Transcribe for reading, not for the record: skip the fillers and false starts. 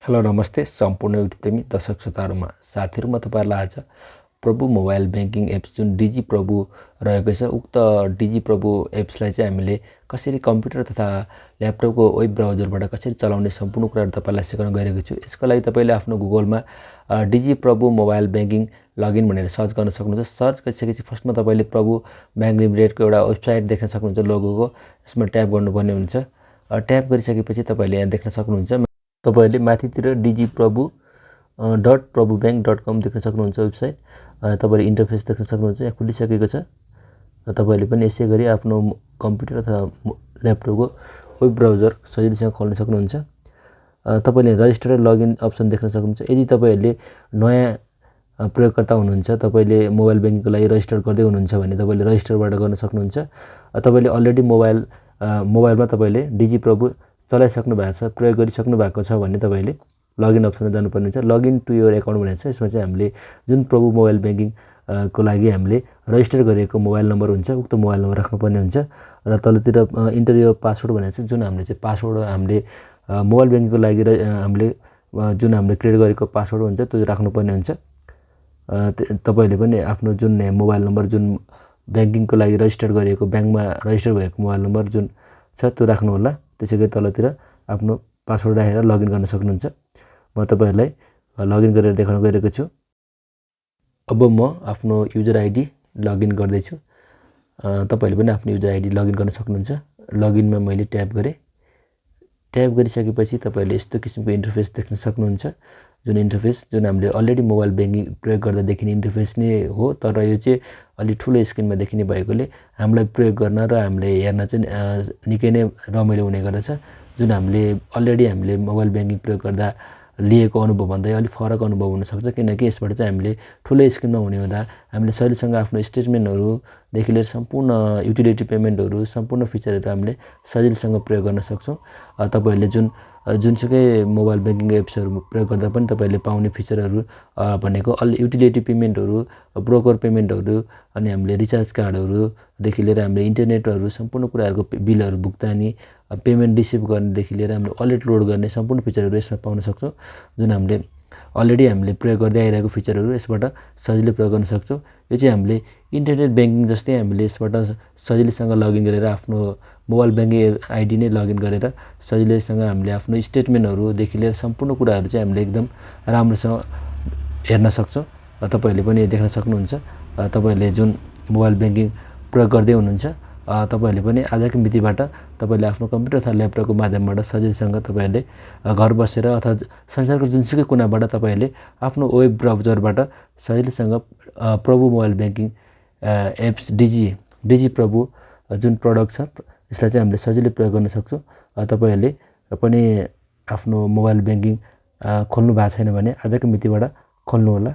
Hello नमस्ते सम्पूर्ण YouTube प्रेमी दर्शक श्रोताहरुमा साथीहरु म तपाईहरुलाई आज प्रभु मोबाइल बैंकिङ एप्स जुन डिजी प्रभु रहेको छ उक्त डिजी प्रभु एप्सलाई चाहिँ हामीले कसरी कम्प्युटर तथा ल्यापटपको वेब ब्राउजरबाट कसरी चलाउने सम्पूर्ण कुराहरु तपाईलाई सिकाउन गइरहेको छु। यसको लागि तपाईले आफ्नो गुगलमा डिजी प्रभु मोबाइल बैंकिङ लगइन भनेर सर्च गर्न सक्नुहुन्छ। सर्च गरिसकेपछि फर्स्टमा तपाईले प्रभु बैंक लिमिटेडको एउटा वेबसाइट देख्न सक्नुहुन्छ लोगोको। यसमा ट्याप गर्नुपर्ने हुन्छ। ट्याप गरिसकेपछि तपाईले यहाँ देख्न सक्नुहुन्छ तपाईले माथितिर digi.Prabhu.Bank.com देख्न सक्नुहुन्छ वेबसाइट। तपाईले इन्टरफेस देख्न सक्नुहुन्छ यहाँ खुलिसकेको छ। तपाईले पनि यसै गरी आफ्नो कम्प्युटर अथवा ल्यापटपको वेब ब्राउजर सजिलैसँग खोल्न सक्नुहुन्छ। तपाईले रजिस्टर र लगइन अप्सन देख्न सक्नुहुन्छ। यदि तपाईहरुले नयाँ प्रयोगकर्ता हुनुहुन्छ, तपाईले मोबाइल बैंकिङको लागि रजिस्टर गर्दै हुनुहुन्छ भने तपाईले रजिस्टरबाट गर्न सक्नुहुन्छ। तपाईले अलरेडी मोबाइलमा तपाईले डिजी प्रभु चलाइसक्नु भएको छ, प्रयोग गरिसक्नु भएको छ भने तपाईले लगइन अप्सनमा जानुपर्ने हुन्छ। लगइन टु योर अकाउन्ट भनेको छ। यसमा चाहिँ हामीले जुन प्रभु मोबाइल बैंकिङ को लागि हामीले रजिस्टर गरेको मोबाइल नम्बर हुन्छ उक्त मोबाइल नम्बर राख्नुपर्ने हुन्छ र तलतिर इन्टर योर पासवर्ड भनेको छ जुन हामीले चाहिँ पासवर्ड हामीले मोबाइल बैंकिङको लागि हामीले जुन हामीले क्रिएट गरेको पासवर्ड हुन्छ त्यो राख्नुपर्ने हुन्छ। तपाईले पनि आफ्नो जुन मोबाइल नम्बर जुन बैंकिङको लागि रजिस्टर गरेको बैंकमा रजिस्टर भएको मोबाइल नम्बर जुन छ त्यो राख्नु होला। त्यसैगरी तलतिर आफ्नो पासवर्ड राखेर लगइन गर्न सक्नुहुन्छ। म तपाईहरुलाई लगइन गरेर देखाउन गइरहेको छु। अब म आफ्नो युजर आइडी लगइन गर्दै छु। तपाईहरुले पनि आफ्नो युजर आइडी लगइन गर्न सक्नुहुन्छ। लगइनमा मैले ट्याप गरे। ट्याप गरिसकेपछि तपाईले यस्तो किसिमको इन्टरफेस देख्न सक्नुहुन्छ। जुन इन्टरफेस जुन हामीले अलरेडी मोबाइल बैंकिङ प्रयोग गर्दा देखिने इन्टरफेस नै हो, तर यो चाहिँ अलि ठुलो स्क्रिनमा देखिने भएकोले हामीलाई प्रयोग गर्न र हामीले हेर्न चाहिँ निकै नै रमाइलो हुने गर्दछ। जुन हामीले अलरेडी हामीले मोबाइल बैंकिङ प्रयोग गर्दा लिएको अनुभव भन्दा अलि फरक अनुभव हुन सक्छ, किनकि यसबाट चाहिँ हामीले ठुलो स्क्रिनमा हुने हुँदा हामीले सजिलैसँग आफ्नो स्टेटमेन्टहरु देखि लिएर सम्पूर्ण युटिलिटी पेमेन्टहरु सम्पूर्ण फिचरहरु हामीले सजिलैसँग प्रयोग गर्न सक्छौं। तपाईहरुले जुनसुकै मोबाइल बैंकिङ एप्सहरु प्रयोग गर्दा पनि तपाईले पाउने फिचरहरु भनेको युटिलिटी पेमेन्टहरु, ब्रोकर पेमेन्टहरु, अनि हामीले रिचार्ज कार्डहरु देखि लिएर हामीले इन्टरनेटहरु सम्पूर्ण कुराहरुको बिलहरु भुक्तानी, पेमेन्ट रिसिभ गर्नेदेखि लिएर हामीले अलर्ट लोड गर्ने सम्पूर्ण फिचरहरु यसमा पाउन सक्छौं। जुन हामीले अलरेडी हामीले प्रयोग गर्दै आइरहेको फिचरहरु यसबाट सजिलै प्रयोग गर्न सक्छौं। यो चाहिँ हामीले इन्टरनेट बैंकिङ जस्तै हामीले यसबाट सजिलैसँग लगइन गरेर आफ्नो मोबाइल बैंकिङ आइडी नै लगइन गरेर सजिलैसँग हामीले आफ्नो स्टेटमेन्टहरु देखि लिएर सम्पूर्ण कुराहरु चाहिँ हामीले एकदम राम्रोसँग हेर्न सक्छौं। तपाईहरुले पनि देख्न सक्नुहुन्छ। तपाईहरुले जुन मोबाइल बैंकिङ प्रयोग गर्दै हुनुहुन्छ, तपाईहरुले पनि आजको मितिबाट तपाईले आफ्नो कम्प्युटर अथवा ल्यापटपको माध्यमबाट सजिलैसँग तपाईहरुले घर बसेर अथवा संसारको जुनसुकै कुनाबाट तपाईहरुले आफ्नो वेब ब्राउजरबाट सजिलैसँग प्रभु मोबाइल बैंकिङ एप्स डिजी प्रभु जुन प्रोडक्ट छ यसलाई चाहिँ हामीले सजिलै प्रयोग गर्न सक्छौं। तपाईहरुले पनि आफ्नो मोबाइल बैंकिङ खोल्नु भएको छैन भने आजको मितिबाट खोल्नु होला।